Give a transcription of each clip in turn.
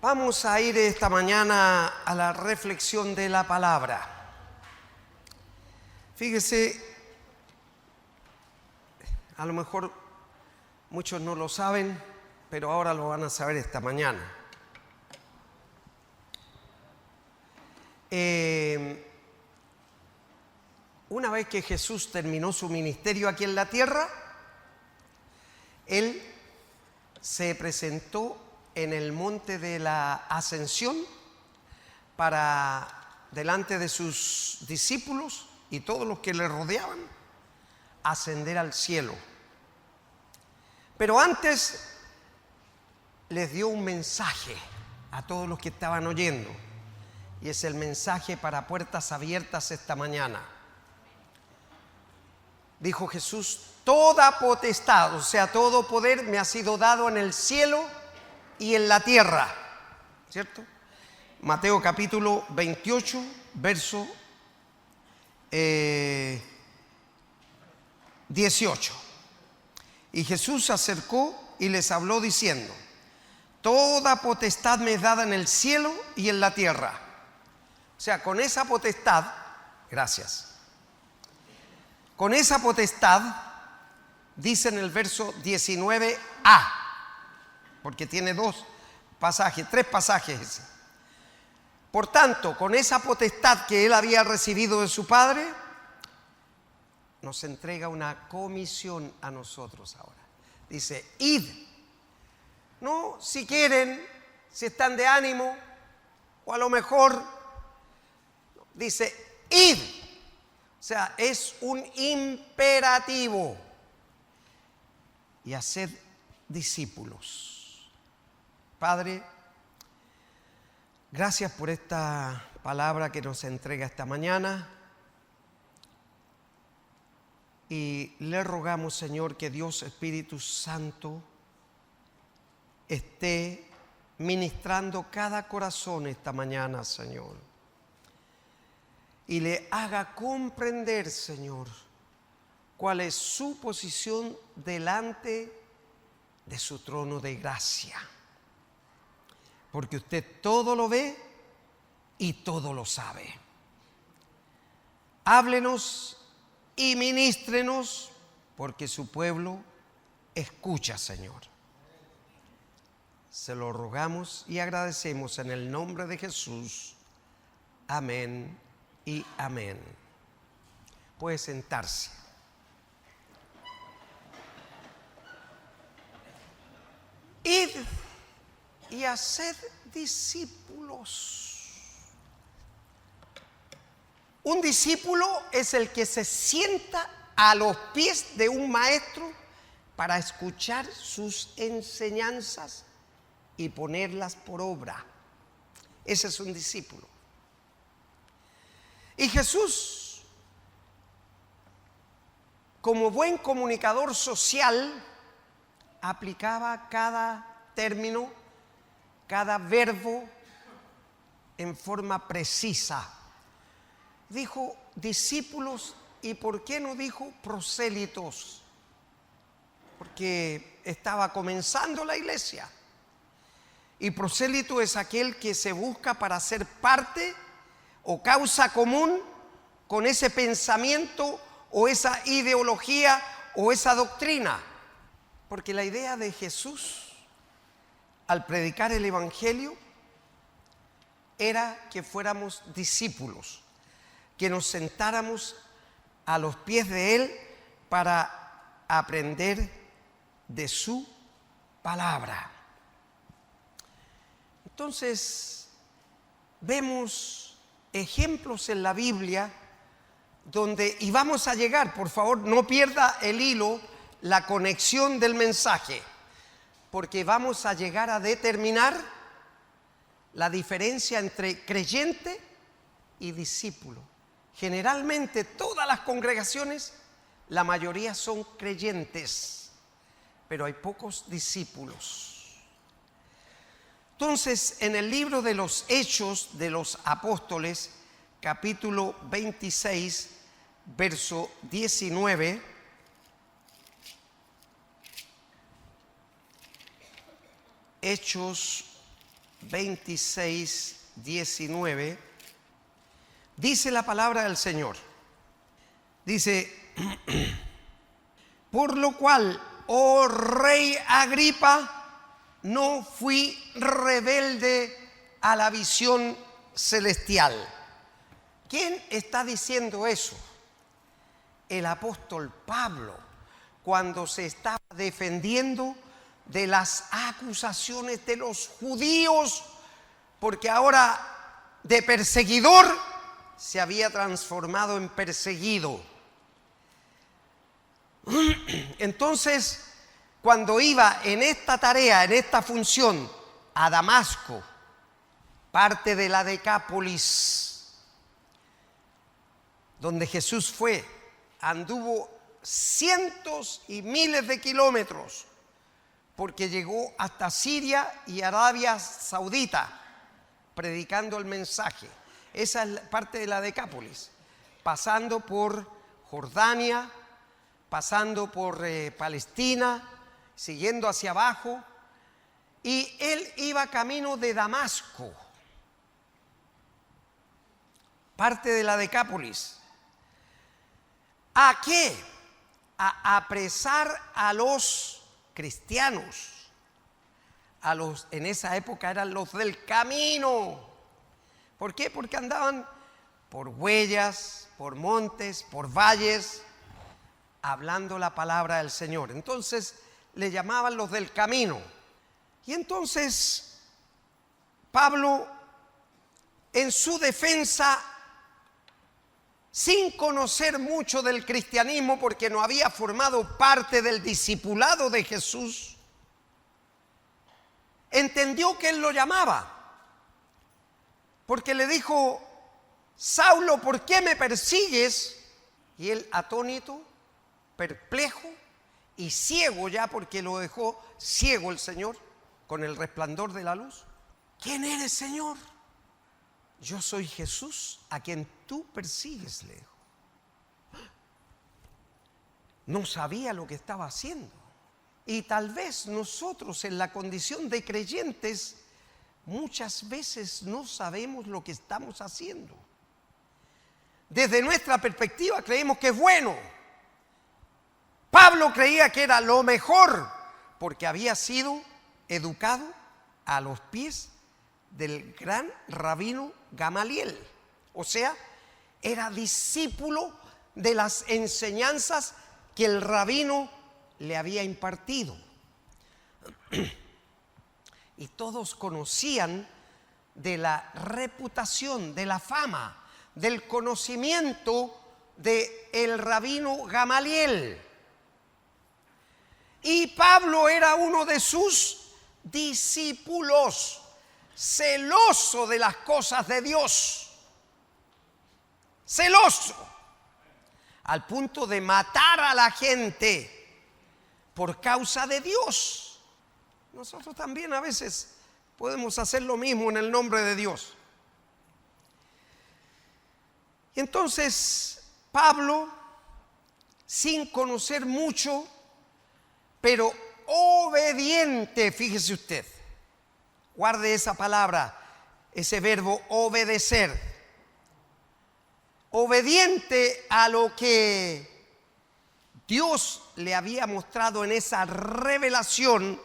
Vamos a ir esta mañana a la reflexión de la palabra. Fíjese, a lo mejor muchos no lo saben, pero ahora lo van a saber esta mañana. Una vez que Jesús terminó su ministerio aquí en la tierra, Él se presentó en el monte de la Ascensión para delante de sus discípulos y todos los que le rodeaban ascender al cielo. Pero antes les dio un mensaje a todos los que estaban oyendo, y es el mensaje para puertas abiertas esta mañana. Dijo Jesús: toda potestad, o sea, todo poder me ha sido dado en el cielo y en la tierra, ¿cierto? Mateo capítulo 28, verso 18. Y Jesús se acercó y les habló diciendo: toda potestad me es dada en el cielo y en la tierra. O sea, con esa potestad, gracias. Con esa potestad, dice en el verso 19a, porque tiene tres pasajes. Por tanto, con esa potestad que él había recibido de su Padre, nos entrega una comisión a nosotros ahora. Dice: id. No, si quieren, si están de ánimo, o a lo mejor, dice: id. O sea, es un imperativo. Y haced discípulos. Padre, gracias por esta palabra que nos entrega esta mañana. Y le rogamos, Señor, que Dios Espíritu Santo esté ministrando cada corazón esta mañana, Señor. Y le haga comprender, Señor, cuál es su posición delante de su trono de gracia. Porque usted todo lo ve y todo lo sabe. Háblenos y ministrenos, porque su pueblo escucha, Señor. Se lo rogamos y agradecemos en el nombre de Jesús. Amén y amén. Puede sentarse. Id y haced discípulos. Un discípulo es el que se sienta a los pies de un maestro para escuchar sus enseñanzas y ponerlas por obra. Ese es un discípulo. Y Jesús, como buen comunicador social, aplicaba cada término, cada verbo en forma precisa. Dijo discípulos, ¿y por qué no dijo prosélitos? Porque estaba comenzando la iglesia. Y prosélito es aquel que se busca para ser parte o causa común con ese pensamiento o esa ideología o esa doctrina. Porque la idea de Jesús al predicar el evangelio era que fuéramos discípulos, que nos sentáramos a los pies de Él para aprender de su palabra. Entonces, vemos ejemplos en la Biblia donde, y vamos a llegar, por favor, no pierda el hilo, la conexión del mensaje, porque vamos a llegar a determinar la diferencia entre creyente y discípulo. Generalmente todas las congregaciones, la mayoría son creyentes, pero hay pocos discípulos. Entonces, en el libro de los Hechos de los Apóstoles, capítulo 26, verso 19, Hechos 26, 19, dice la palabra del Señor. Dice, por lo cual, oh rey Agripa, no fui rebelde a la visión celestial. ¿Quién está diciendo eso? El apóstol Pablo, cuando se estaba defendiendo de las acusaciones de los judíos, porque ahora de perseguidor se había transformado en perseguido. Entonces, cuando iba en esta tarea, en esta función, a Damasco, parte de la Decápolis, donde Jesús fue, anduvo cientos y miles de kilómetros, porque llegó hasta Siria y Arabia Saudita, predicando el mensaje. Esa es parte de la Decápolis, pasando por Jordania, pasando por Palestina, siguiendo hacia abajo, y él iba camino de Damasco, parte de la Decápolis. ¿A qué? A apresar a los cristianos, en esa época eran los del camino. ¿Por qué? Porque andaban por huellas, por montes, por valles, hablando la palabra del Señor. Entonces le llamaban los del camino. Y entonces Pablo, en su defensa, sin conocer mucho del cristianismo, porque no había formado parte del discipulado de Jesús, entendió que él lo llamaba, porque le dijo: Saulo, ¿por qué me persigues? Y él, atónito, perplejo y ciego ya, porque lo dejó ciego el Señor con el resplandor de la luz. ¿Quién eres, Señor? Yo soy Jesús, a quien tú persigues, le dijo. No sabía lo que estaba haciendo. Y tal vez nosotros, en la condición de creyentes, muchas veces no sabemos lo que estamos haciendo. Desde nuestra perspectiva creemos que es bueno. Pablo creía que era lo mejor, porque había sido educado a los pies del gran rabino Gamaliel. O sea, era discípulo de las enseñanzas que el rabino le había impartido. Y todos conocían de la reputación, de la fama, del conocimiento del rabino Gamaliel. Y Pablo era uno de sus discípulos, celoso de las cosas de Dios, celoso, al punto de matar a la gente por causa de Dios. Nosotros también a veces podemos hacer lo mismo en el nombre de Dios. Y entonces Pablo, sin conocer mucho, pero obediente, fíjese usted, guarde esa palabra, ese verbo obedecer. Obediente a lo que Dios le había mostrado en esa revelación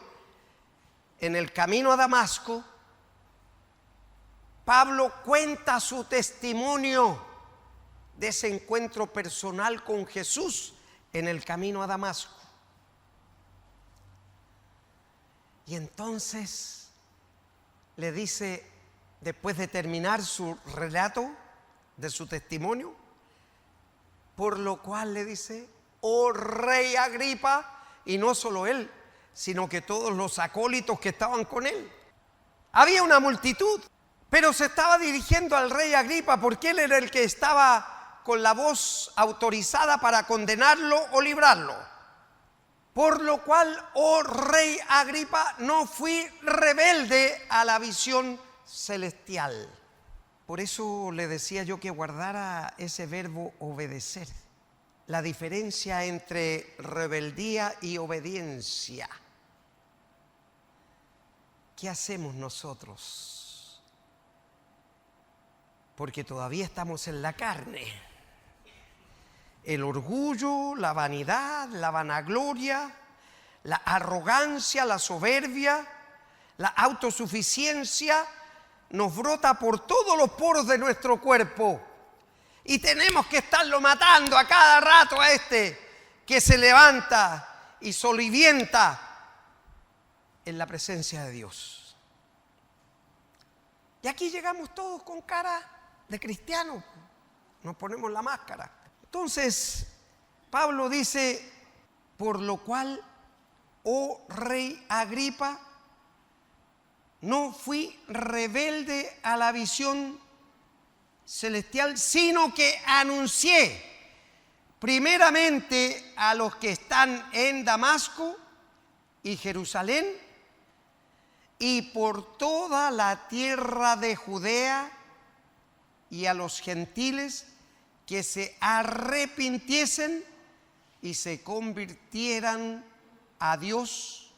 en el camino a Damasco, Pablo cuenta su testimonio de ese encuentro personal con Jesús en el camino a Damasco. Y entonces le dice, después de terminar su relato de su testimonio, por lo cual le dice: oh rey Agripa, y no solo él, sino que todos los acólitos que estaban con él. Había una multitud, pero se estaba dirigiendo al rey Agripa porque él era el que estaba con la voz autorizada para condenarlo o librarlo. Por lo cual, oh rey Agripa, no fui rebelde a la visión celestial. Por eso le decía yo que guardara ese verbo obedecer. La diferencia entre rebeldía y obediencia. ¿qué hacemos nosotros? Porque todavía estamos en la carne. El orgullo, la vanidad, la vanagloria, la arrogancia, la soberbia, la autosuficiencia nos brota por todos los poros de nuestro cuerpo. Y tenemos que estarlo matando a cada rato a este que se levanta y solivienta en la presencia de Dios. Y aquí llegamos todos con cara de cristianos. Nos ponemos la máscara. Entonces, Pablo dice, por lo cual, oh rey Agripa, no fui rebelde a la visión celestial, sino que anuncié primeramente a los que están en Damasco y Jerusalén y por toda la tierra de Judea y a los gentiles que se arrepintiesen y se convirtieran a Dios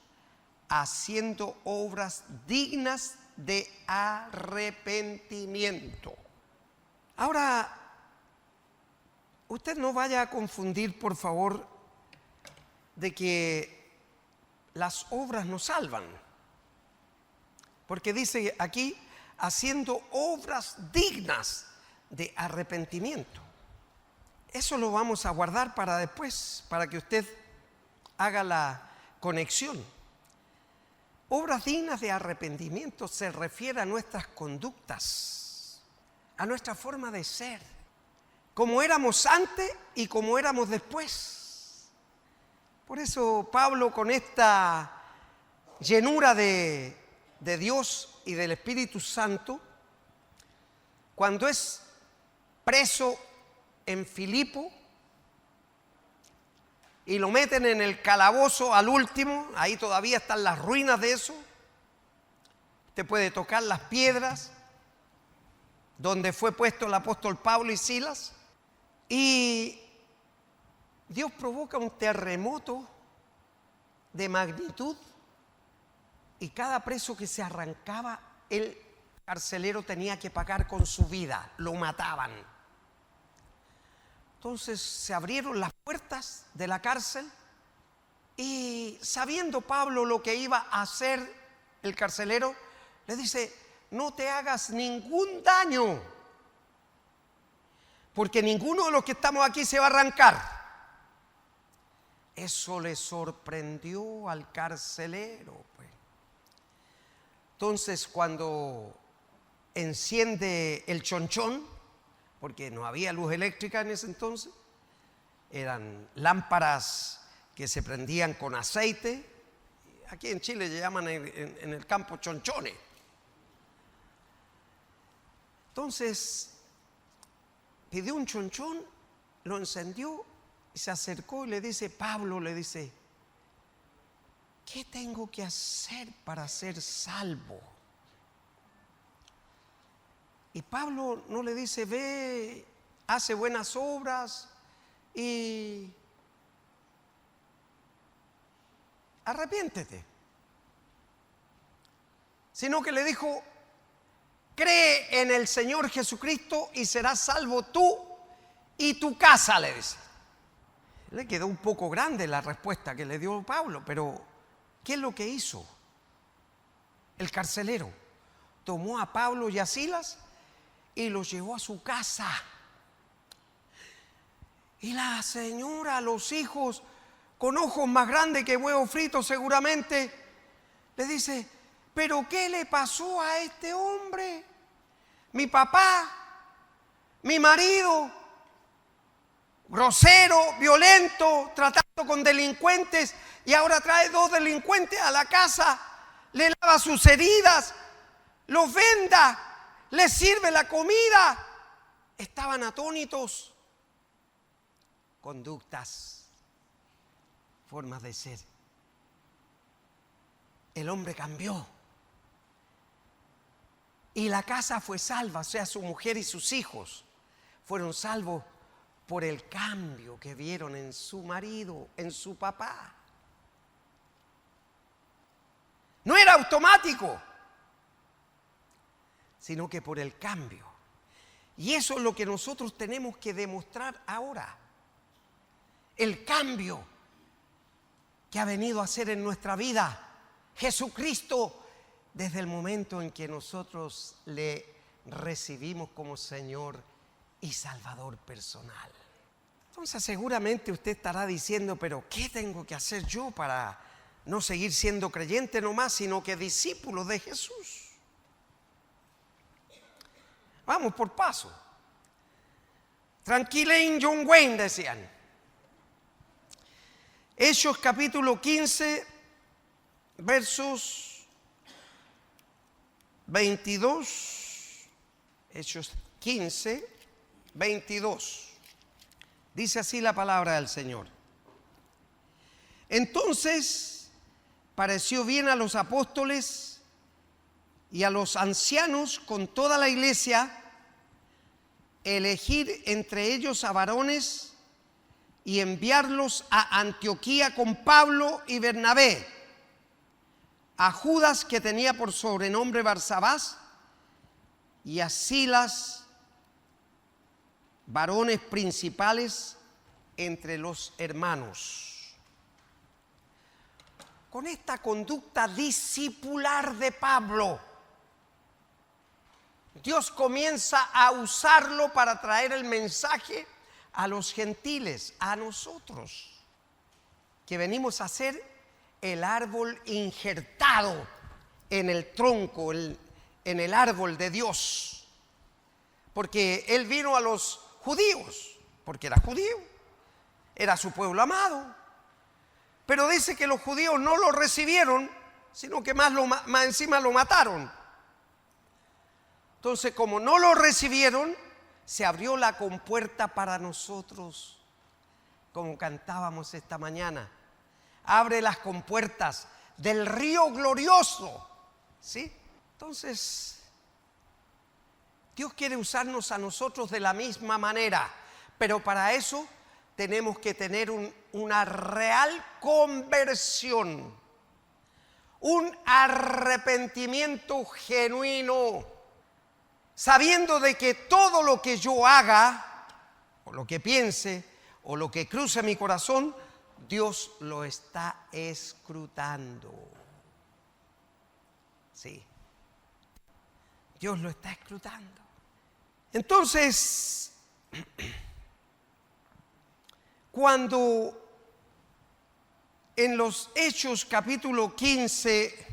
haciendo obras dignas de arrepentimiento. Ahora, usted no vaya a confundir, por favor, de que las obras nos salvan. Porque dice aquí, haciendo obras dignas de arrepentimiento. Eso lo vamos a guardar para después, para que usted haga la conexión. Obras dignas de arrepentimiento se refiere a nuestras conductas, a nuestra forma de ser, como éramos antes y como éramos después. Por eso Pablo, con esta llenura de Dios y del Espíritu Santo, cuando es preso en Filipo y lo meten en el calabozo al último, ahí todavía están las ruinas de eso. Usted puede tocar las piedras donde fue puesto el apóstol Pablo y Silas, y Dios provoca un terremoto de magnitud, y cada preso que se arrancaba, el carcelero tenía que pagar con su vida, lo mataban. Entonces se abrieron las puertas de la cárcel y, sabiendo Pablo lo que iba a hacer el carcelero, le dice: no te hagas ningún daño, porque ninguno de los que estamos aquí se va a arrancar. Eso le sorprendió al carcelero, pues. Entonces, cuando enciende el chonchón, porque no había luz eléctrica en ese entonces, eran lámparas que se prendían con aceite. Aquí en Chile le llaman en el campo chonchones. Entonces pidió un chonchón, lo encendió y se acercó y le dice, Pablo le dice, ¿qué tengo que hacer para ser salvo? Y Pablo no le dice, ve, hace buenas obras y arrepiéntete. Sino que le dijo, cree en el Señor Jesucristo y serás salvo tú y tu casa, le dice. Le quedó un poco grande la respuesta que le dio Pablo, pero ¿qué es lo que hizo? El carcelero tomó a Pablo y a Silas y los llevó a su casa. Y la señora, los hijos, con ojos más grandes que huevo frito seguramente, le dice, ¿pero qué le pasó a este hombre? Mi papá, mi marido, grosero, violento, tratando con delincuentes, y ahora trae 2 delincuentes a la casa, le lava sus heridas, los venda, les sirve la comida. Estaban atónitos. Conductas, formas de ser. El hombre cambió. Y la casa fue salva, o sea, su mujer y sus hijos fueron salvos por el cambio que vieron en su marido, en su papá. No era automático. sino que por el cambio. Y eso es lo que nosotros tenemos que demostrar ahora. El cambio que ha venido a hacer en nuestra vida Jesucristo desde el momento en que nosotros le recibimos como Señor y Salvador personal. Entonces seguramente usted estará diciendo, pero ¿qué tengo que hacer yo para no seguir siendo creyente nomás, sino que discípulo de Jesús? Vamos por paso. Tranquilen John Wayne, decían. Hechos capítulo 15, versos 22. Hechos 15, 22. Dice así la palabra del Señor. Entonces pareció bien a los apóstoles y a los ancianos con toda la iglesia elegir entre ellos a varones y enviarlos a Antioquía con Pablo y Bernabé, a Judas, que tenía por sobrenombre Barsabás, y a Silas, varones principales entre los hermanos. Con esta conducta discipular de Pablo, Dios comienza a usarlo para traer el mensaje a los gentiles, a nosotros, que venimos a ser el árbol injertado en el tronco, en el árbol de Dios. Porque Él vino a los judíos, porque era judío, era su pueblo amado. Pero dice que los judíos no lo recibieron, sino que más encima lo mataron. Entonces, como no lo recibieron, se abrió la compuerta para nosotros, como cantábamos esta mañana. Abre las compuertas del río glorioso, ¿sí? Entonces, Dios quiere usarnos a nosotros de la misma manera, pero para eso tenemos que tener una real conversión, un arrepentimiento genuino, sabiendo de que todo lo que yo haga, o lo que piense, o lo que cruce mi corazón, Dios lo está escrutando. Sí, Dios lo está escrutando. Entonces, cuando en los Hechos capítulo 15,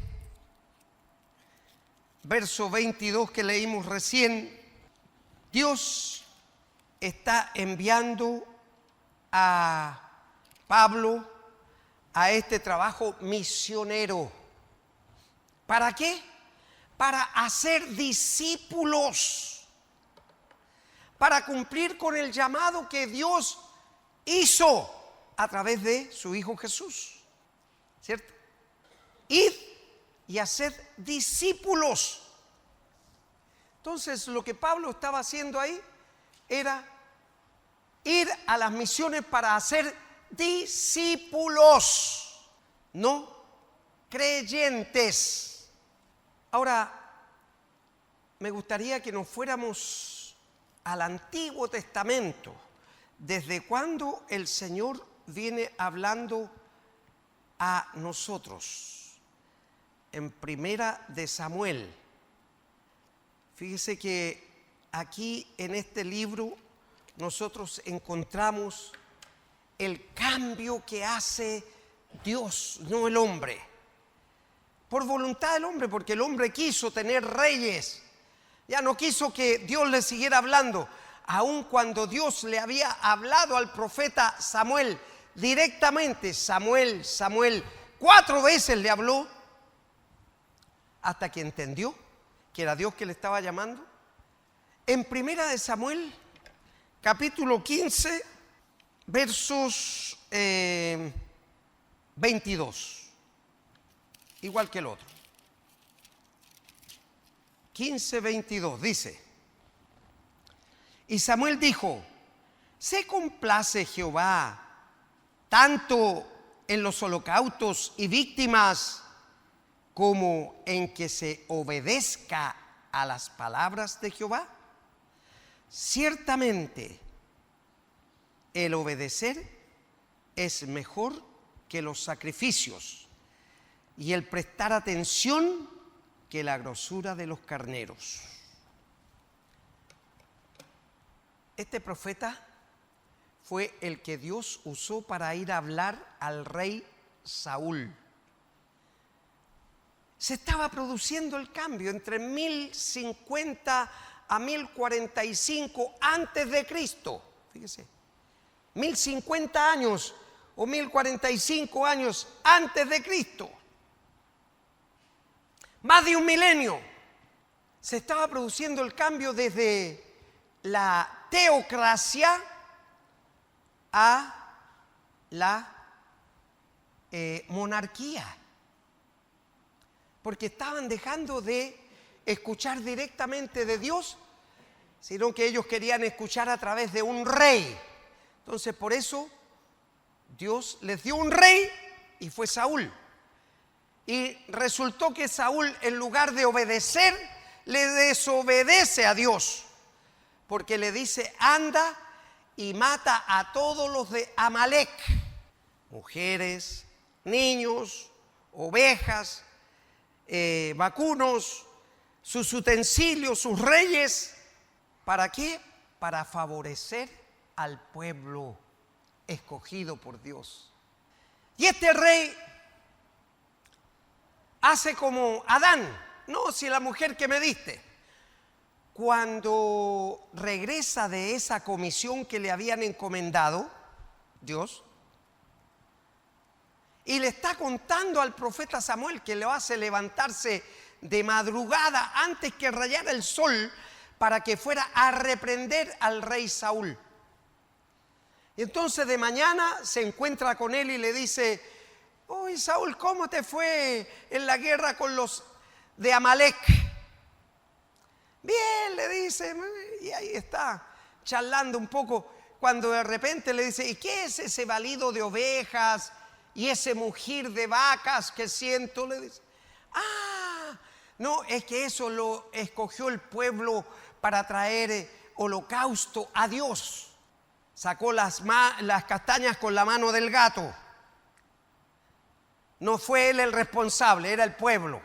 verso 22 que leímos recién, Dios está enviando a Pablo a este trabajo misionero. ¿Para qué? Para hacer discípulos, para cumplir con el llamado que Dios hizo a través de su Hijo Jesús, ¿cierto? Id y hacer discípulos. Entonces, lo que Pablo estaba haciendo ahí era ir a las misiones para hacer discípulos, no creyentes. Ahora, me gustaría que nos fuéramos al Antiguo Testamento. ¿Desde cuándo el Señor viene hablando a nosotros? En Primera de Samuel. Fíjese que aquí en este libro nosotros encontramos el cambio que hace Dios, no el hombre. Por voluntad del hombre, porque el hombre quiso tener reyes. Ya no quiso que Dios le siguiera hablando. Aun cuando Dios le había hablado al profeta Samuel directamente, Samuel, Samuel, 4 veces le habló, hasta que entendió que era Dios que le estaba llamando. En Primera de Samuel, capítulo 15, versos 22, igual que el otro. 15, 22, dice: y Samuel dijo: ¿se complace Jehová tanto en los holocaustos y víctimas como en que se obedezca a las palabras de Jehová? Ciertamente, el obedecer es mejor que los sacrificios, y el prestar atención que la grosura de los carneros. Este profeta fue el que Dios usó para ir a hablar al rey Saúl. Se estaba produciendo el cambio entre 1050 a 1045 antes de Cristo. Fíjese, 1050 años o 1045 años antes de Cristo. Más de un milenio. Se estaba produciendo el cambio desde la teocracia a la monarquía. Porque estaban dejando de escuchar directamente de Dios, sino que ellos querían escuchar a través de un rey. Entonces, por eso Dios les dio un rey y fue Saúl. Y resultó que Saúl, en lugar de obedecer, le desobedece a Dios, porque le dice: anda y mata a todos los de Amalec, mujeres, niños, ovejas, vacunos, sus utensilios, sus reyes. ¿Para qué? Para favorecer al pueblo escogido por Dios. Y este rey hace como Adán: no, si la mujer que me diste. Cuando regresa de esa comisión que le habían encomendado Dios, y le está contando al profeta Samuel, que lo hace levantarse de madrugada antes que rayara el sol, para que fuera a reprender al rey Saúl. Y entonces de mañana se encuentra con él y le dice: oye, Saúl, ¿cómo te fue en la guerra con los de Amalec? Bien, le dice, y ahí está, charlando un poco, cuando de repente le dice: ¿y qué es ese balido de ovejas y ese mugir de vacas que siento? Le dice: ah, no, es que eso lo escogió el pueblo para traer holocausto a Dios. Sacó las castañas con la mano del gato. No fue él el responsable, era el pueblo.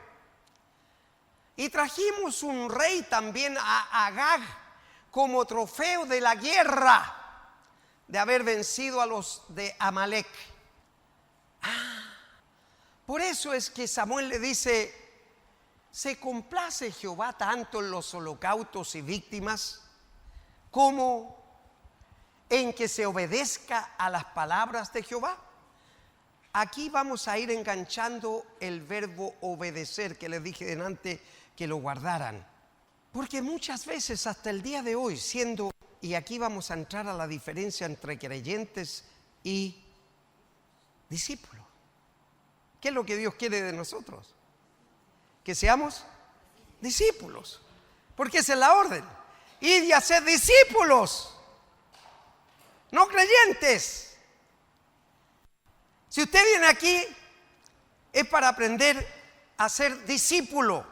Y trajimos un rey también a Agag como trofeo de la guerra, de haber vencido a los de Amalec. Por eso es que Samuel le dice: ¿se complace Jehová tanto en los holocaustos y víctimas como en que se obedezca a las palabras de Jehová? Aquí vamos a ir enganchando el verbo obedecer, que les dije delante que lo guardaran. Porque muchas veces hasta el día de hoy, y aquí vamos a entrar a la diferencia entre creyentes y discípulos. ¿Qué es lo que Dios quiere de nosotros? Que seamos discípulos. Porque esa es la orden. Id y haced discípulos, no creyentes. Si usted viene aquí es para aprender a ser discípulo,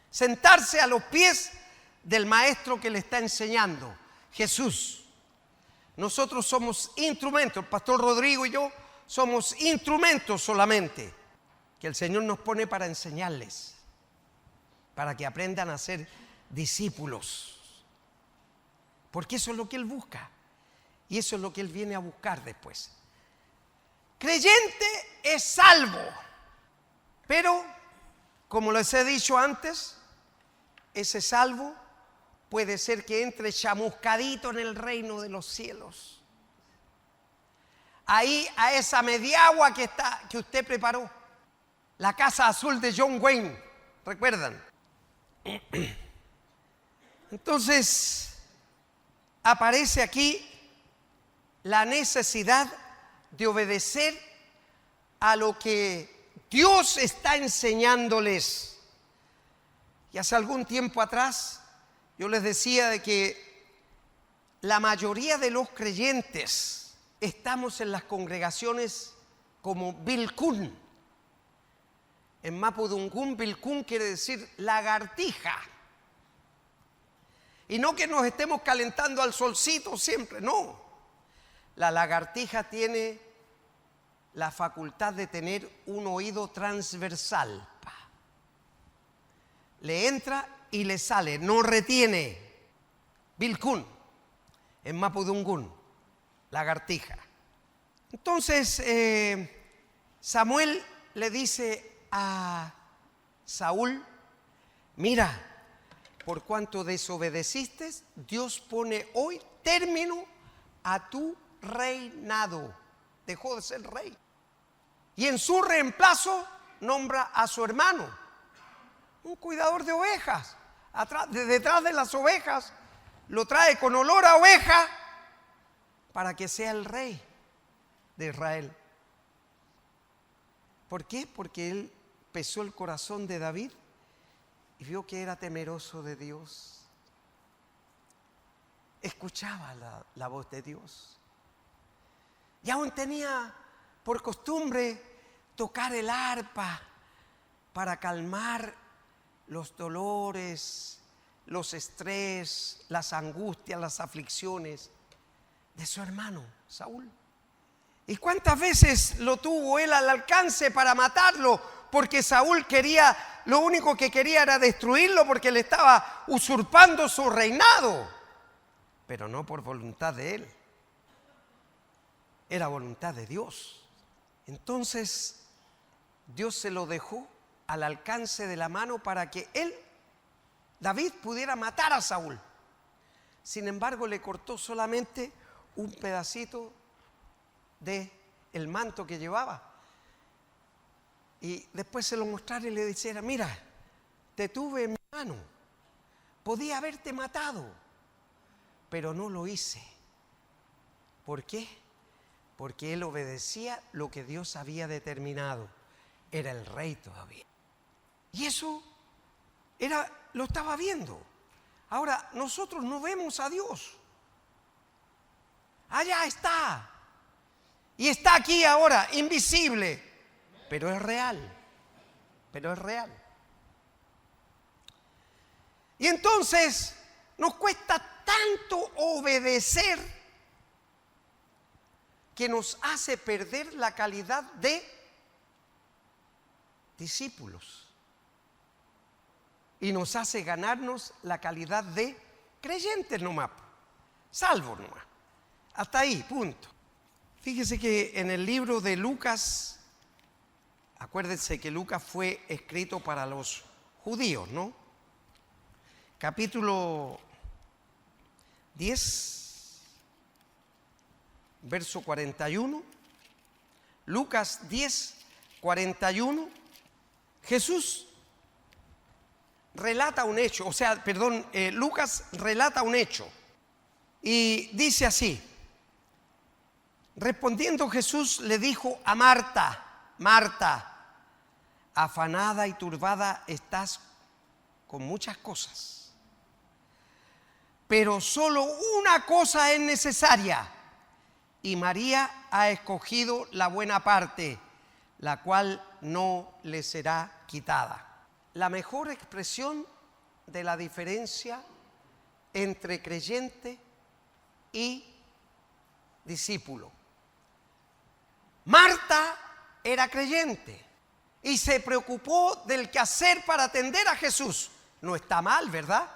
sentarse a los pies del maestro que le está enseñando, Jesús. Nosotros somos instrumentos, el pastor Rodrigo y yo somos instrumentos solamente, que el Señor nos pone para enseñarles, para que aprendan a ser discípulos. Porque eso es lo que Él busca y eso es lo que Él viene a buscar después. Creyente es salvo, pero como les he dicho antes, ese salvo puede ser que entre chamuscadito en el reino de los cielos. Ahí a esa mediagua que usted preparó, la casa azul de John Wayne, ¿recuerdan? Entonces aparece aquí la necesidad de obedecer a lo que Dios está enseñándoles. Y hace algún tiempo atrás yo les decía de que la mayoría de los creyentes estamos en las congregaciones como Vilcún, En Mapudungún, Vilcún quiere decir lagartija. Y no que nos estemos calentando al solcito siempre, no. La lagartija tiene la facultad de tener un oído transversal. Le entra y le sale, no retiene. Vilcún, en Mapudungún, lagartija. Entonces Samuel le dice a Saúl: mira, por cuanto desobedeciste, Dios pone hoy término a tu reinado. Dejó de ser rey. Y en su reemplazo nombra a su hermano, un cuidador de ovejas. Detrás de las ovejas lo trae con olor a oveja para que sea el rey de Israel. ¿Por qué? Porque él pesó el corazón de David y vio que era temeroso de Dios. Escuchaba la voz de Dios. Y aún tenía por costumbre tocar el arpa para calmar los dolores, los estrés, las angustias, las aflicciones de su hermano Saúl. ¿Y cuántas veces lo tuvo él al alcance para matarlo? Porque Saúl lo único que quería era destruirlo, porque le estaba usurpando su reinado. Pero no por voluntad de él, era voluntad de Dios. Entonces Dios se lo dejó al alcance de la mano para que David, pudiera matar a Saúl. Sin embargo, le cortó solamente un pedacito de el manto que llevaba. Y después se lo mostrara y le dijera: mira, te tuve en mi mano, podía haberte matado, pero no lo hice. ¿Por qué? Porque él obedecía lo que Dios había determinado. Era el rey todavía. Y eso lo estaba viendo. Ahora, nosotros no vemos a Dios. Allá está. Y está aquí ahora, invisible. Pero es real. Pero es real. Y entonces nos cuesta tanto obedecer que nos hace perder la calidad de discípulos y nos hace ganarnos la calidad de creyentes nomás, salvos nomás. Hasta ahí, punto. Fíjese que en el libro de Lucas, acuérdense que Lucas fue escrito para los judíos, ¿no? Capítulo 10, verso 41. Lucas 10, 41. Jesús relata un hecho, Lucas relata un hecho y dice así: respondiendo Jesús le dijo a Marta: Marta, afanada y turbada estás con muchas cosas, pero solo una cosa es necesaria, y María ha escogido la buena parte, la cual no le será quitada. La mejor expresión de la diferencia entre creyente y discípulo. Marta era creyente y se preocupó del quehacer para atender a Jesús. No está mal, ¿verdad?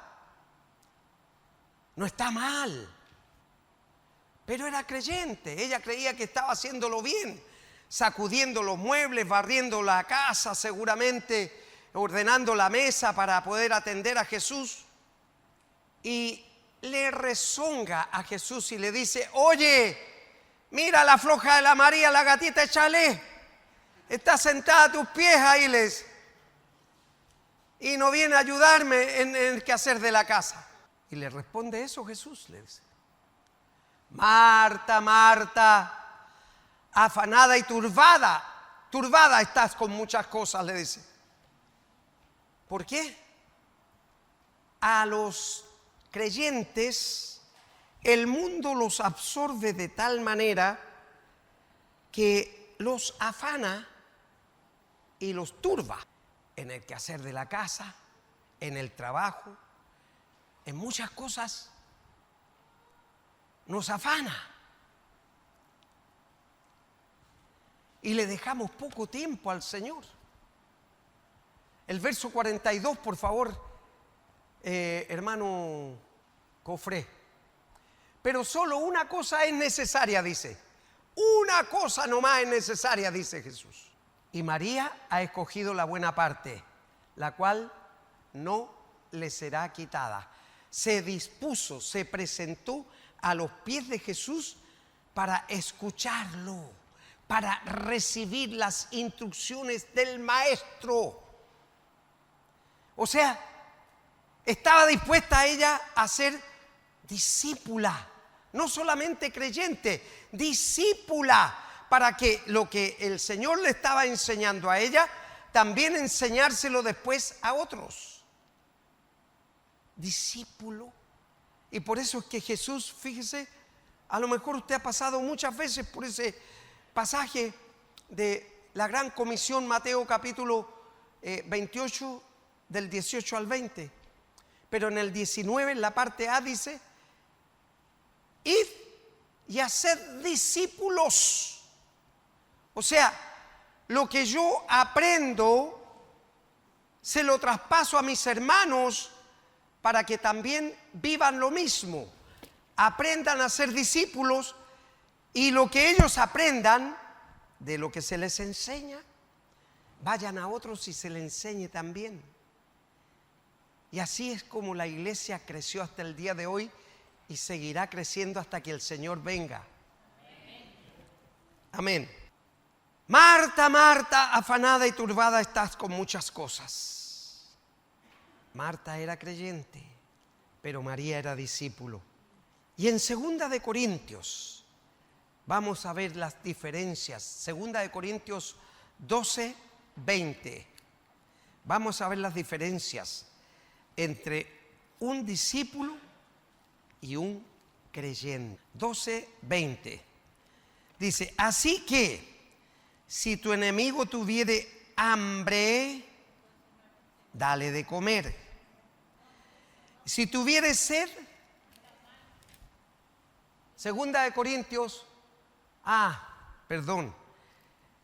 No está mal. Pero era creyente. Ella creía que estaba haciéndolo bien, sacudiendo los muebles, barriendo la casa, seguramente ordenando la mesa para poder atender a Jesús. Y le rezonga a Jesús y le dice: oye, mira la floja de la María, la gatita, échale. Está sentada a tus pies, Ailes, y no viene a ayudarme en el quehacer de la casa. Y le responde eso Jesús, le dice: Marta, Marta, afanada y turbada estás con muchas cosas, le dice. ¿Por qué? A los creyentes el mundo los absorbe de tal manera que los afana y los turba. en el quehacer de la casa, en el trabajo, en muchas cosas nos afana. Y le dejamos poco tiempo al Señor. El verso 42, por favor, hermano Cofré. Pero solo una cosa es necesaria, dice. Una cosa nomás es necesaria, dice Jesús. Y María ha escogido la buena parte, la cual no le será quitada. Se dispuso, se presentó a los pies de Jesús para escucharlo, para recibir las instrucciones del Maestro. O sea, estaba dispuesta ella a ser discípula, no solamente creyente, discípula, para que lo que el Señor le estaba enseñando a ella, también enseñárselo después a otros. Discípulo. Y por eso es que Jesús, fíjese, a lo mejor usted ha pasado muchas veces por ese pasaje de la Gran Comisión, Mateo capítulo 28, del 18 al 20. Pero en el 19, en la parte A, dice: id y haced discípulos. O sea, lo que yo aprendo, se lo traspaso a mis hermanos para que también vivan lo mismo. Aprendan a ser discípulos y lo que ellos aprendan de lo que se les enseña, vayan a otros y se les enseñe también. Y así es como la iglesia creció hasta el día de hoy y seguirá creciendo hasta que el Señor venga. Amén. Marta, Marta, afanada y turbada estás con muchas cosas. Marta era creyente, pero María era discípulo. Y en 2 de Corintios vamos a ver las diferencias. 2 de Corintios 12, 20. Vamos a ver las diferencias entre un discípulo y un creyente. 12, 20. Dice: así que si tu enemigo tuviere hambre, dale de comer. Si tuviere sed, 2 de Corintios,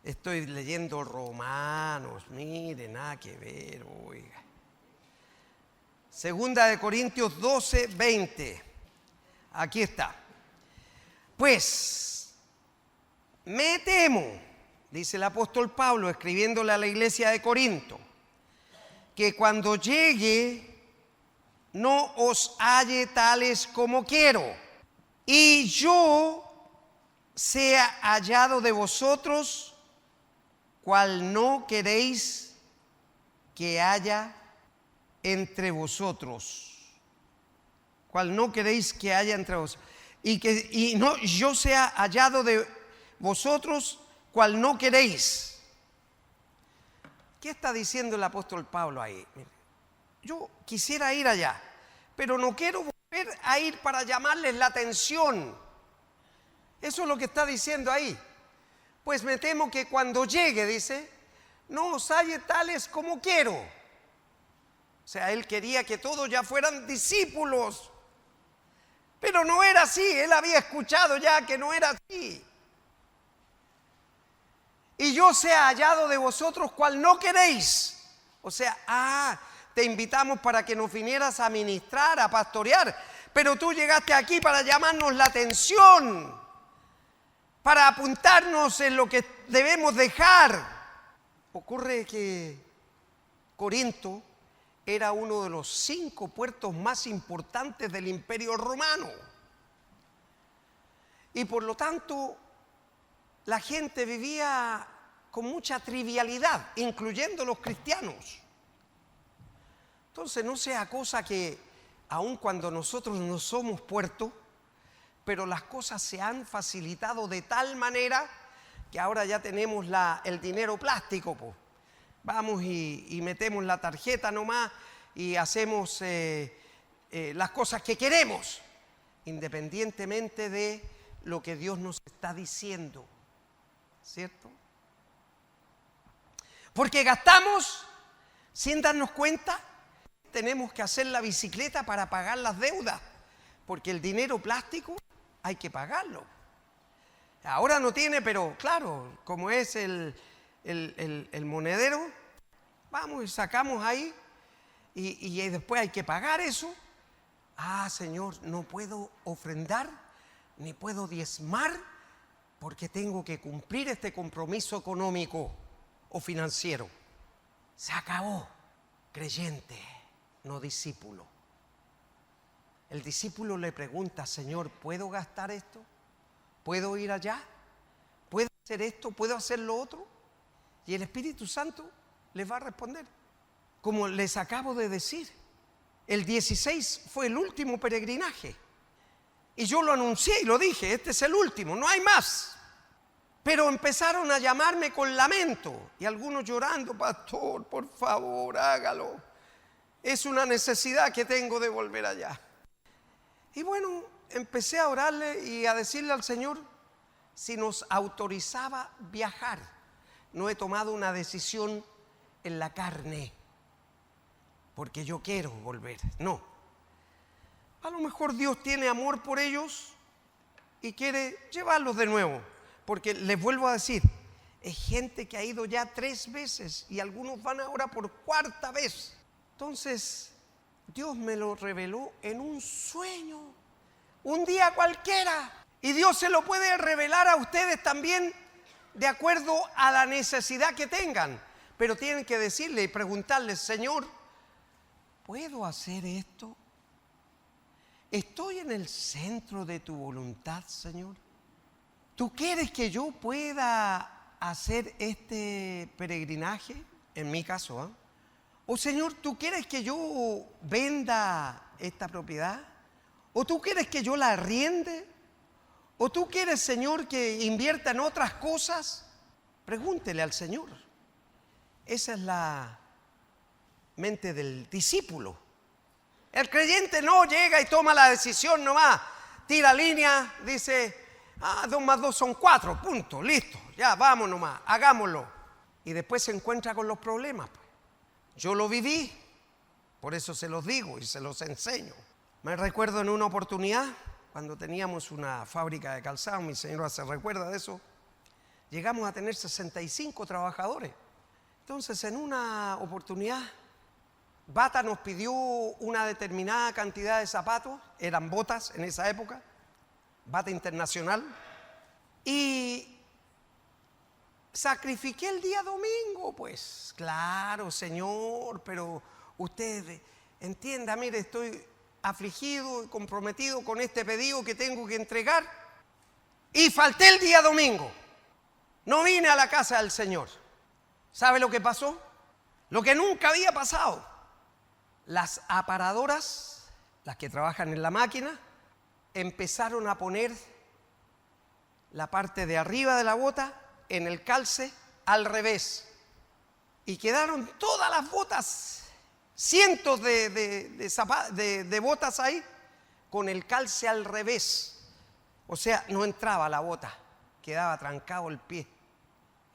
estoy leyendo Romanos, mire, nada que ver, oiga. 2 de Corintios 12, 20. Aquí está. Pues me temo, dice el apóstol Pablo escribiéndole a la iglesia de Corinto, que cuando llegue no os halle tales como quiero, y yo sea hallado de vosotros cual no queréis que haya entre vosotros, cual no queréis que haya entre vosotros, y no yo sea hallado de vosotros cual no queréis. ¿Qué está diciendo el apóstol Pablo ahí? Yo quisiera ir allá, pero no quiero volver a ir para llamarles la atención. Eso es lo que está diciendo ahí. Pues me temo que cuando llegue, dice, no os halle tales como quiero. O sea, él quería que todos ya fueran discípulos, pero no era así. Él había escuchado ya que no era así. Y yo sea hallado de vosotros cual no queréis. O sea, te invitamos para que nos vinieras a ministrar, a pastorear, pero tú llegaste aquí para llamarnos la atención, para apuntarnos en lo que debemos dejar. Ocurre que Corinto era uno de los 5 puertos más importantes del Imperio Romano. Y por lo tanto, la gente vivía con mucha trivialidad, incluyendo los cristianos. Entonces no sea cosa que, aun cuando nosotros no somos puerto, pero las cosas se han facilitado de tal manera que ahora ya tenemos el dinero plástico, pues. Vamos y metemos la tarjeta nomás y hacemos las cosas que queremos, independientemente de lo que Dios nos está diciendo, ¿cierto? Porque gastamos sin darnos cuenta, tenemos que hacer la bicicleta para pagar las deudas, porque el dinero plástico hay que pagarlo. Ahora no tiene, pero claro, como es el monedero, vamos y sacamos ahí y después hay que pagar eso. Ah, Señor, no puedo ofrendar ni puedo diezmar porque tengo que cumplir este compromiso económico o financiero. Se acabó. Creyente, no discípulo. El discípulo le pregunta, Señor, ¿puedo gastar esto? ¿Puedo ir allá? ¿Puedo hacer esto? ¿Puedo hacer lo otro? Y el Espíritu Santo les va a responder. Como les acabo de decir, el 16 fue el último peregrinaje. Y yo lo anuncié y lo dije, este es el último, no hay más. Pero empezaron a llamarme con lamento y algunos llorando, pastor, por favor, hágalo. Es una necesidad que tengo de volver allá. Y bueno, empecé a orarle y a decirle al Señor si nos autorizaba viajar. No he tomado una decisión en la carne, porque yo quiero volver. No. A lo mejor Dios tiene amor por ellos y quiere llevarlos de nuevo. Porque les vuelvo a decir, es gente que ha ido ya 3 veces y algunos van ahora por 4ª vez. Entonces, Dios me lo reveló en un sueño, un día cualquiera. Y Dios se lo puede revelar a ustedes también de acuerdo a la necesidad que tengan. Pero tienen que decirle y preguntarle, Señor, ¿puedo hacer esto? ¿Estoy en el centro de tu voluntad, Señor? ¿Tú quieres que yo pueda hacer este peregrinaje? En mi caso, ¿eh? O Señor, ¿tú quieres que yo venda esta propiedad? ¿O tú quieres que yo la arriende? ¿O tú quieres, Señor, que invierta en otras cosas? Pregúntele al Señor. Esa es la mente del discípulo. El creyente no llega y toma la decisión nomás, tira línea, dice, 2 más 2 son 4, punto, listo, ya vamos nomás, hagámoslo. Y después se encuentra con los problemas. Yo lo viví, por eso se los digo y se los enseño. Me recuerdo en una oportunidad, cuando teníamos una fábrica de calzado, mi señora se recuerda de eso, llegamos a tener 65 trabajadores. Entonces, en una oportunidad, Bata nos pidió una determinada cantidad de zapatos, eran botas en esa época, Bata Internacional, y sacrifiqué el día domingo, pues, claro, Señor, pero usted entienda, mire, estoy afligido y comprometido con este pedido que tengo que entregar, y falté el día domingo, no vine a la casa del Señor. ¿Sabe lo que pasó? Lo que nunca había pasado. Las aparadoras, las que trabajan en la máquina, empezaron a poner la parte de arriba de la bota en el calce al revés. Y quedaron todas las botas, cientos de botas ahí, con el calce al revés. O sea, no entraba la bota, quedaba trancado el pie.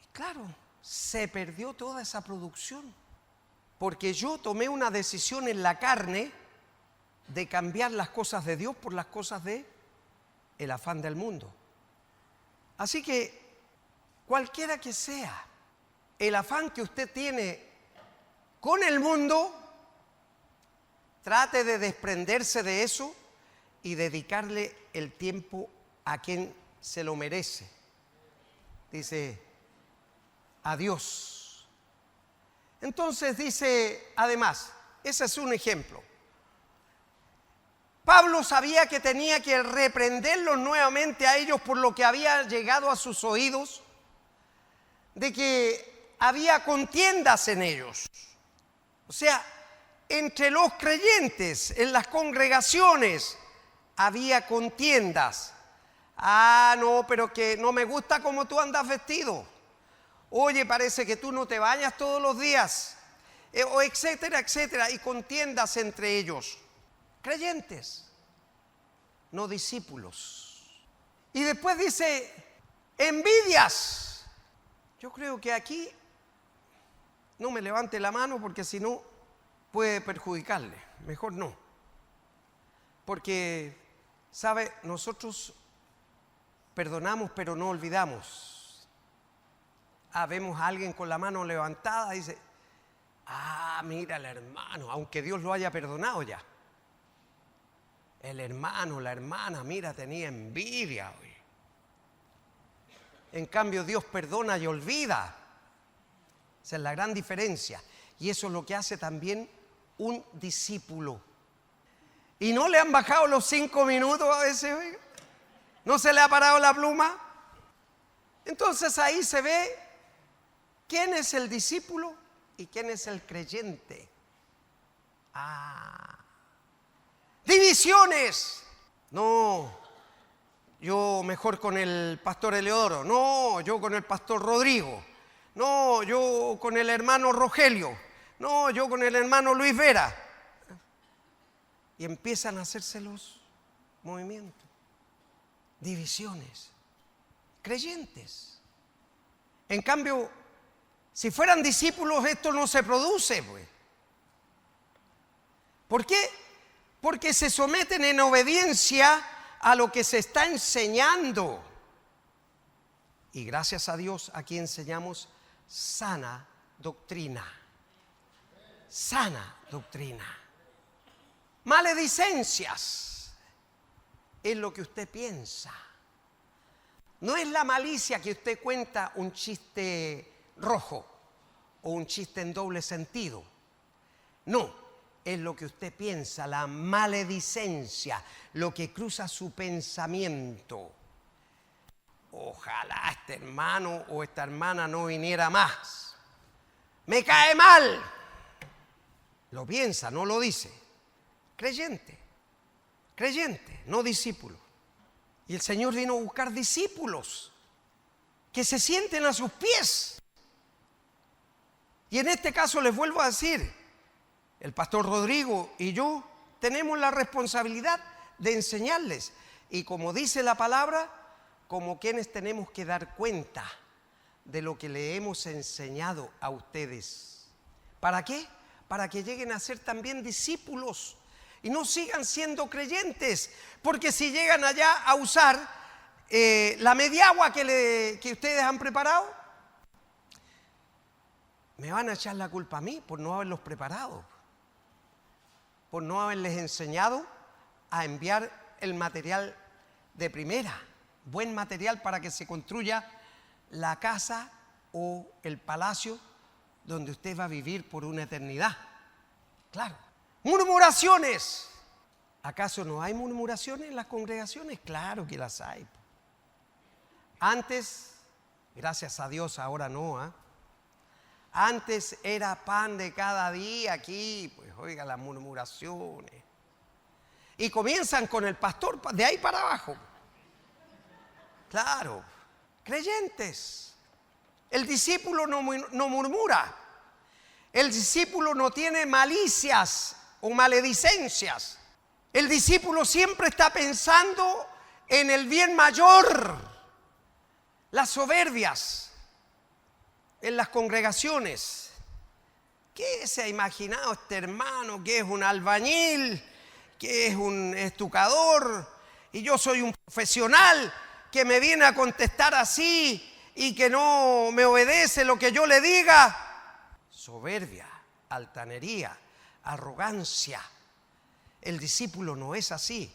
Y claro, se perdió toda esa producción. Porque yo tomé una decisión en la carne de cambiar las cosas de Dios por las cosas de el afán del mundo. Así que cualquiera que sea el afán que usted tiene con el mundo, trate de desprenderse de eso y dedicarle el tiempo a quien se lo merece. Dice, a Dios. Entonces dice, además, ese es un ejemplo. Pablo sabía que tenía que reprenderlos nuevamente a ellos por lo que había llegado a sus oídos, de que había contiendas en ellos. O sea, entre los creyentes, en las congregaciones, había contiendas. Ah, no, pero que no me gusta cómo tú andas vestido. Oye, parece que tú no te bañas todos los días, o etcétera, etcétera, y contiendas entre ellos. Creyentes, no discípulos. Y después dice, envidias. Yo creo que aquí no me levante la mano porque si no puede perjudicarle. Mejor no. Porque, ¿sabe? Nosotros perdonamos pero no olvidamos. Vemos a alguien con la mano levantada y dice, mira el hermano, aunque Dios lo haya perdonado ya. El hermano, la hermana, mira, tenía envidia hoy. En cambio, Dios perdona y olvida. Esa es la gran diferencia. Y eso es lo que hace también un discípulo. ¿Y no le han bajado los 5 minutos a veces? Oiga? ¿No se le ha parado la pluma? Entonces ahí se ve quién es el discípulo y quién es el creyente. Divisiones. No, yo mejor con el pastor Eleodoro. No, yo con el pastor Rodrigo. No, yo con el hermano Rogelio. No, yo con el hermano Luis Vera. Y empiezan a hacerse los movimientos. Divisiones. Creyentes. En cambio, si fueran discípulos, esto no se produce, pues. ¿Por qué? Porque se someten en obediencia a lo que se está enseñando. Y gracias a Dios aquí enseñamos sana doctrina. Sana doctrina. Maledicencias es lo que usted piensa. No es la malicia que usted cuenta un chiste rojo o un chiste en doble sentido. No, es lo que usted piensa, la maledicencia, lo que cruza su pensamiento. Ojalá este hermano o esta hermana no viniera más. Me cae mal. Lo piensa, no lo dice. Creyente, no discípulo. Y el Señor vino a buscar discípulos que se sienten a sus pies. Y en este caso les vuelvo a decir, el pastor Rodrigo y yo tenemos la responsabilidad de enseñarles. Y como dice la palabra, como quienes tenemos que dar cuenta de lo que le hemos enseñado a ustedes. ¿Para qué? Para que lleguen a ser también discípulos y no sigan siendo creyentes. Porque si llegan allá a usar la media agua que ustedes han preparado, me van a echar la culpa a mí por no haberlos preparado, por no haberles enseñado a enviar el material de primera, buen material para que se construya la casa o el palacio donde usted va a vivir por una eternidad. Claro. Murmuraciones. ¿Acaso no hay murmuraciones en las congregaciones? Claro que las hay. Antes, gracias a Dios, ahora no, Antes era pan de cada día aquí, pues oiga las murmuraciones. Y comienzan con el pastor de ahí para abajo. Claro, creyentes. El discípulo no murmura. El discípulo no tiene malicias o maledicencias. El discípulo siempre está pensando en el bien mayor. Las soberbias en las congregaciones. ¿Qué se ha imaginado este hermano que es un albañil, que es un estucador y yo soy un profesional que me viene a contestar así y que no me obedece lo que yo le diga? Soberbia, altanería, arrogancia. El discípulo no es así.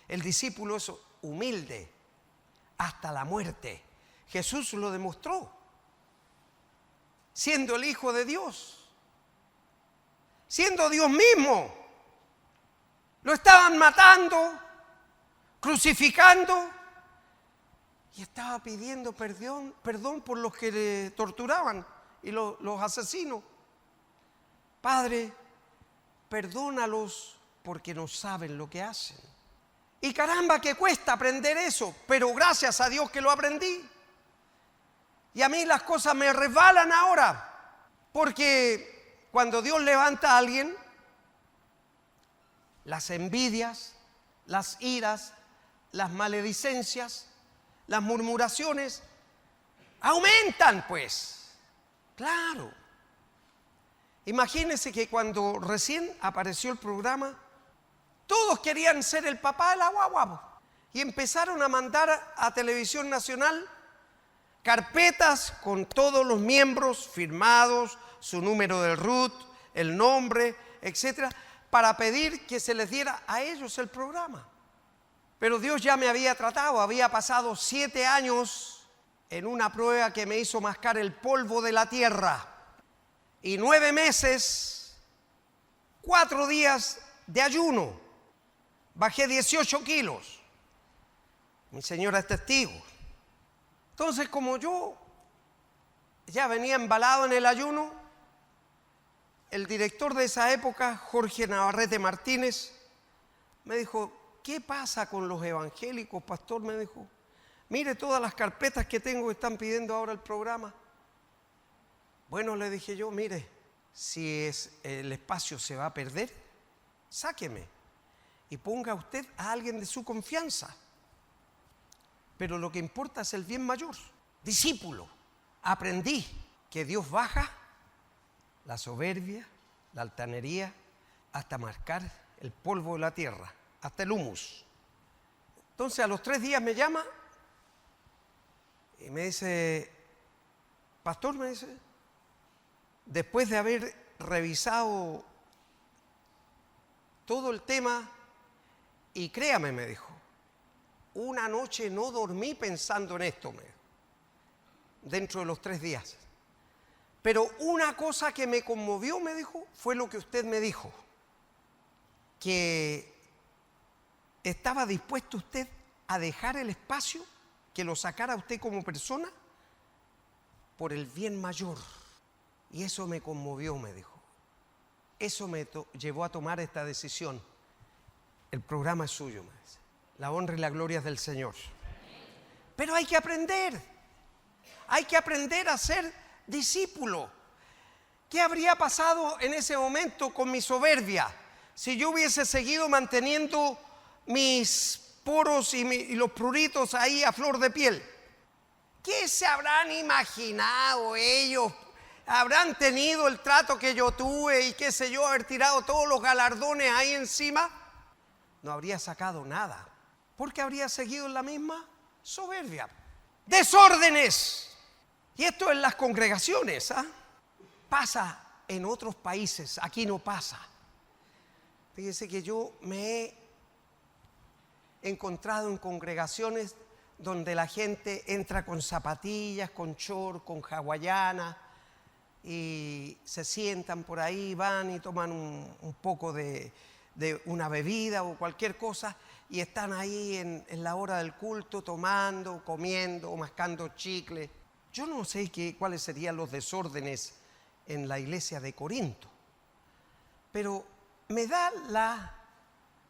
El discípulo es humilde hasta la muerte. Jesús lo demostró, siendo el Hijo de Dios, siendo Dios mismo. Lo estaban matando, crucificando, y estaba pidiendo perdón por los que le torturaban y los asesinos. Padre, perdónalos porque no saben lo que hacen. Y caramba, que cuesta aprender eso, pero gracias a Dios que lo aprendí. Y a mí las cosas me resbalan ahora, porque cuando Dios levanta a alguien, las envidias, las iras, las maledicencias, las murmuraciones aumentan, pues. Claro. Imagínense que cuando recién apareció el programa, todos querían ser el papá de la guagua. Y empezaron a mandar a Televisión Nacional carpetas con todos los miembros firmados, su número del RUT, el nombre, etcétera, para pedir que se les diera a ellos el programa. Pero Dios ya me había tratado, había pasado 7 años en una prueba que me hizo mascar el polvo de la tierra. Y 9 meses, 4 días de ayuno. Bajé 18 kilos. Mi señora es testigo. Entonces, como yo ya venía embalado en el ayuno, el director de esa época, Jorge Navarrete Martínez, me dijo: ¿qué pasa con los evangélicos, pastor? Me dijo: mire todas las carpetas que tengo que están pidiendo ahora el programa. Bueno, le dije yo: mire, si el espacio se va a perder, sáqueme y ponga usted a alguien de su confianza. Pero lo que importa es el bien mayor. Discípulo. Aprendí que Dios baja la soberbia, la altanería, hasta marcar el polvo de la tierra, hasta el humus. Entonces a los 3 días me llama y me dice: pastor, me dice, después de haber revisado todo el tema, y créame, me dijo, una noche no dormí pensando en esto, dentro de los 3 días. Pero una cosa que me conmovió, me dijo, fue lo que usted me dijo, que estaba dispuesto usted a dejar el espacio, que lo sacara usted como persona, por el bien mayor. Y eso me conmovió, me dijo. Eso me llevó a tomar esta decisión. El programa es suyo, me dice. La honra y la gloria es del Señor. Pero hay que aprender. Hay que aprender a ser discípulo. ¿Qué habría pasado en ese momento con mi soberbia si yo hubiese seguido manteniendo mis poros y los pruritos ahí a flor de piel? ¿Qué se habrán imaginado ellos? ¿Habrán tenido el trato que yo tuve y qué sé yo, haber tirado todos los galardones ahí encima? No habría sacado nada, porque habría seguido en la misma soberbia. Desórdenes. Y esto en las congregaciones, ¿ah? Pasa en otros países, aquí no pasa. Fíjese que yo me he encontrado en congregaciones donde la gente entra con zapatillas, con short, con hawaiana, y se sientan por ahí, van y toman un poco de una bebida o cualquier cosa, y están ahí en la hora del culto tomando, comiendo, mascando chicle. Yo no sé cuáles serían los desórdenes en la iglesia de Corinto, pero me da la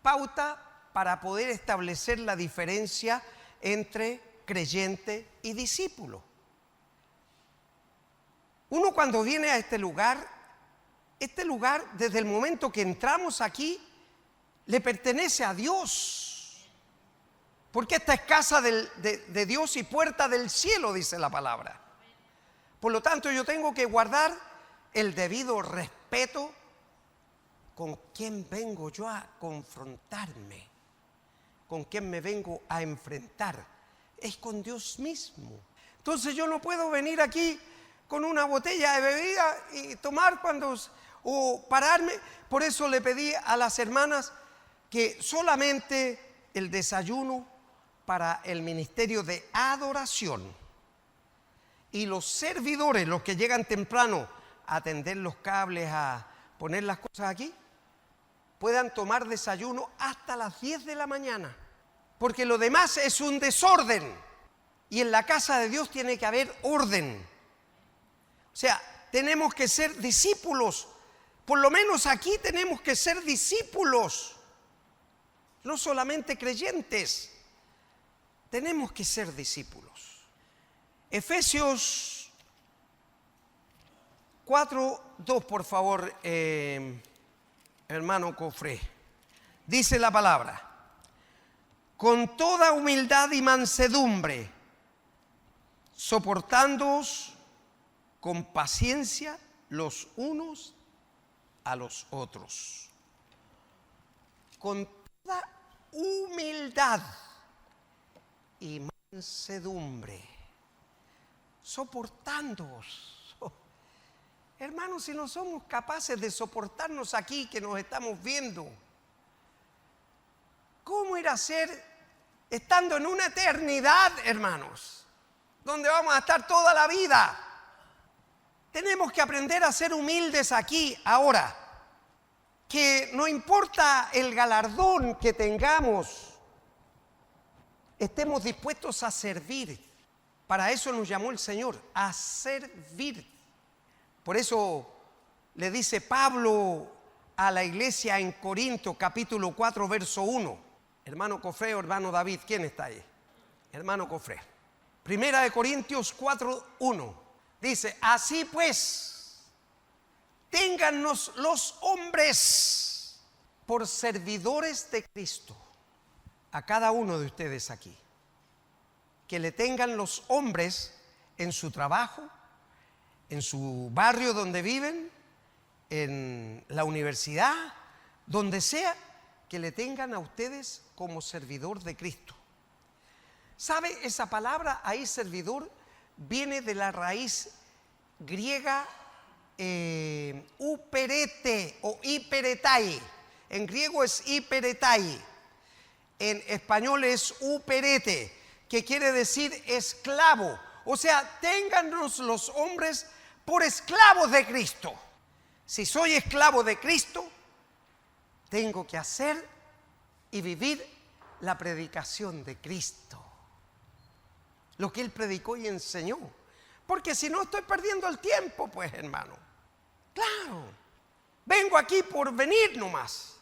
pauta para poder establecer la diferencia entre creyente y discípulo. Uno cuando viene a este lugar desde el momento que entramos aquí, le pertenece a Dios, porque esta es casa de Dios y puerta del cielo, dice la palabra. Por lo tanto, yo tengo que guardar el debido respeto con quién vengo yo a confrontarme, con quién me vengo a enfrentar. Es con Dios mismo. Entonces yo no puedo venir aquí con una botella de bebida y tomar o pararme. Por eso le pedí a las hermanas que solamente el desayuno para el ministerio de adoración y los servidores, los que llegan temprano a atender los cables, a poner las cosas aquí, puedan tomar desayuno hasta las 10 de la mañana, porque lo demás es un desorden y en la casa de Dios tiene que haber orden. O sea, tenemos que ser discípulos, por lo menos aquí tenemos que ser discípulos, no solamente creyentes, tenemos que ser discípulos. Efesios 4:2, por favor, hermano Cofré. Dice la palabra: con toda humildad y mansedumbre, soportándoos con paciencia los unos a los otros, con toda humildad y mansedumbre, soportándoos. Hermanos, si no somos capaces de soportarnos aquí que nos estamos viendo, ¿cómo ir a ser estando en una eternidad, hermanos, donde vamos a estar toda la vida? Tenemos que aprender a ser humildes aquí, ahora. Que no importa el galardón que tengamos, estemos dispuestos a servir. Para eso nos llamó el Señor, a servir. Por eso le dice Pablo a la iglesia en Corinto, capítulo 4, verso 1. Hermano Cofré o hermano David, ¿quién está ahí? Hermano Cofré. Primera de Corintios 4, 1. Dice, así pues, téngannos los hombres por servidores de Cristo. A cada uno de ustedes aquí. Que le tengan los hombres en su trabajo, en su barrio donde viven, en la universidad, donde sea, que le tengan a ustedes como servidor de Cristo. ¿Sabe? Esa palabra ahí, servidor, viene de la raíz griega uperete o hiperetai. En griego es hiperetai, en español es uperete, que quiere decir esclavo. O sea, téngannos los hombres por esclavos de Cristo. Si soy esclavo de Cristo, tengo que hacer y vivir la predicación de Cristo, lo que Él predicó y enseñó. Porque si no, estoy perdiendo el tiempo, pues, hermano. Claro, vengo aquí por venir nomás.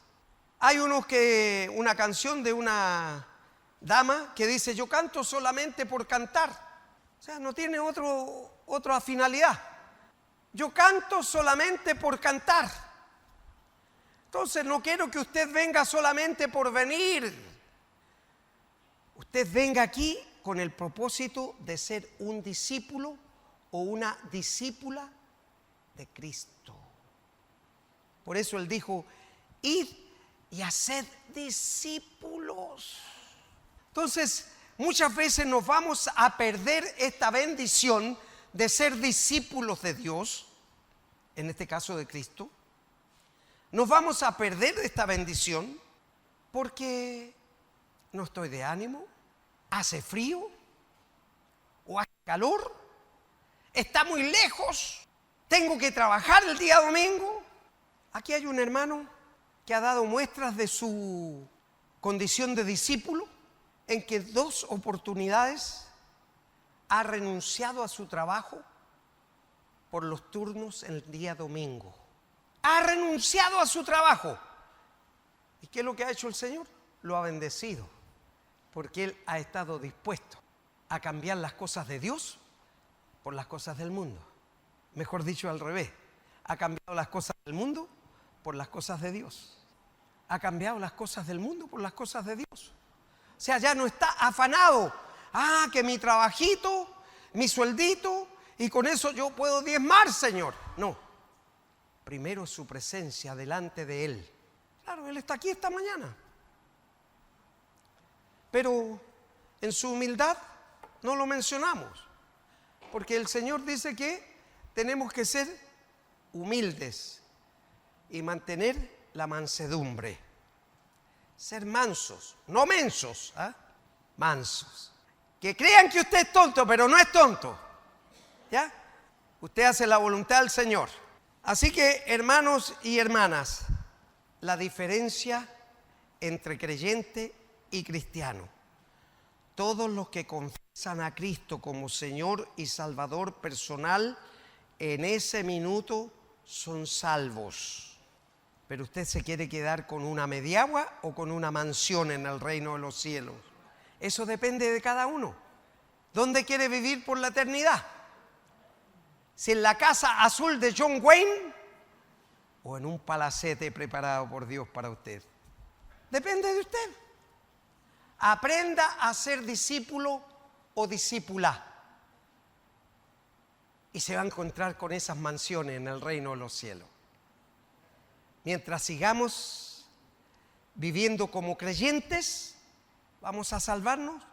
Hay una canción de una dama que dice, yo canto solamente por cantar. O sea, no tiene otra finalidad. Yo canto solamente por cantar. Entonces no quiero que usted venga solamente por venir. Usted venga aquí con el propósito de ser un discípulo o una discípula de Cristo. Por eso Él dijo, id y haced discípulos. Entonces, muchas veces nos vamos a perder esta bendición de ser discípulos de Dios, en este caso de Cristo. Nos vamos a perder esta bendición porque no estoy de ánimo, hace frío o hace calor, está muy lejos, tengo que trabajar el día domingo. Aquí hay un hermano que ha dado muestras de su condición de discípulo, en que 2 oportunidades ha renunciado a su trabajo por los turnos el día domingo. Ha renunciado a su trabajo. ¿Y qué es lo que ha hecho el Señor? Lo ha bendecido, porque Él ha estado dispuesto a cambiar las cosas de Dios por las cosas del mundo. Mejor dicho, al revés. Ha cambiado las cosas del mundo por las cosas de Dios. Ha cambiado las cosas del mundo por las cosas de Dios. O sea, ya no está afanado. Que mi trabajito, mi sueldito, y con eso yo puedo diezmar, Señor. No. Primero su presencia delante de Él. Claro, Él está aquí esta mañana. Pero en su humildad no lo mencionamos. Porque el Señor dice que tenemos que ser humildes y mantener la mansedumbre. Ser mansos, no mensos, mansos. Que crean que usted es tonto, pero no es tonto. ¿Ya? Usted hace la voluntad del Señor. Así que, hermanos y hermanas, la diferencia entre creyente y cristiano. Todos los que confiesan a Cristo como Señor y Salvador personal, en ese minuto son salvos. Pero usted se quiere quedar con una mediagua o con una mansión en el reino de los cielos. Eso depende de cada uno. ¿Dónde quiere vivir por la eternidad? Si en la casa azul de John Wayne o en un palacete preparado por Dios para usted. Depende de usted. Aprenda a ser discípulo o discípula y se va a encontrar con esas mansiones en el reino de los cielos. Mientras sigamos viviendo como creyentes, vamos a salvarnos,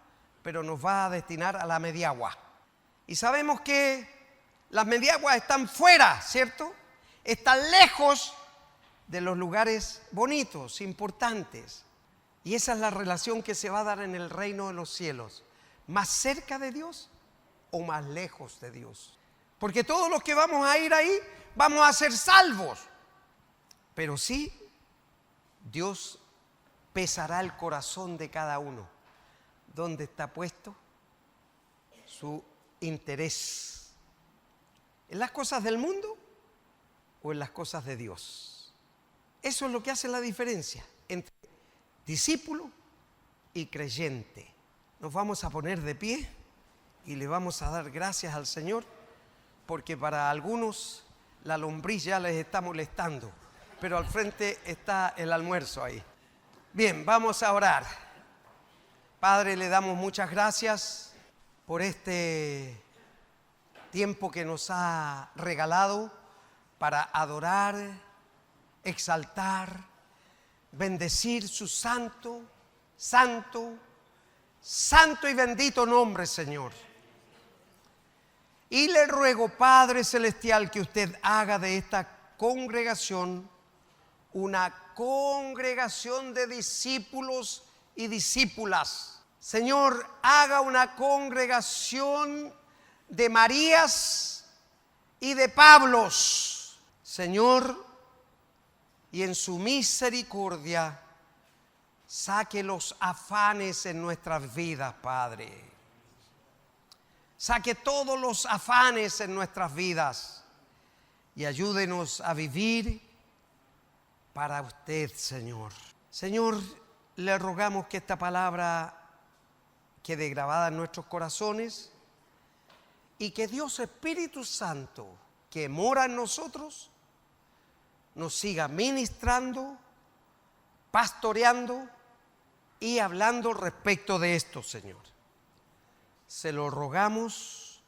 pero nos va a destinar a la mediagua. Y sabemos que las mediaguas están fuera, ¿cierto? Están lejos de los lugares bonitos, importantes. Y esa es la relación que se va a dar en el reino de los cielos. ¿Más cerca de Dios o más lejos de Dios? Porque todos los que vamos a ir ahí vamos a ser salvos. Pero sí, Dios pesará el corazón de cada uno. ¿Dónde está puesto su interés? ¿En las cosas del mundo o en las cosas de Dios? Eso es lo que hace la diferencia entre discípulo y creyente. Nos vamos a poner de pie y le vamos a dar gracias al Señor, porque para algunos la lombriz ya les está molestando, pero al frente está el almuerzo ahí. Bien, vamos a orar. Padre, le damos muchas gracias por este tiempo que nos ha regalado para adorar, exaltar, bendecir su santo, santo, santo y bendito nombre, Señor. Y le ruego, Padre Celestial, que usted haga de esta congregación una congregación de discípulos y discípulas. Señor, haga una congregación de Marías y de Pablos, Señor, y en su misericordia saque los afanes en nuestras vidas, Padre. Saque todos los afanes en nuestras vidas y ayúdenos a vivir para usted, Señor. Señor, le rogamos que esta palabra quede grabada en nuestros corazones y que Dios Espíritu Santo, que mora en nosotros, nos siga ministrando, pastoreando y hablando respecto de esto, Señor. Se lo rogamos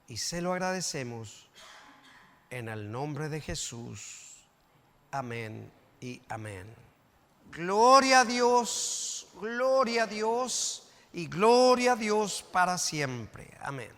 y se lo agradecemos en el nombre de Jesús. Amén y amén. Gloria a Dios y gloria a Dios para siempre. Amén.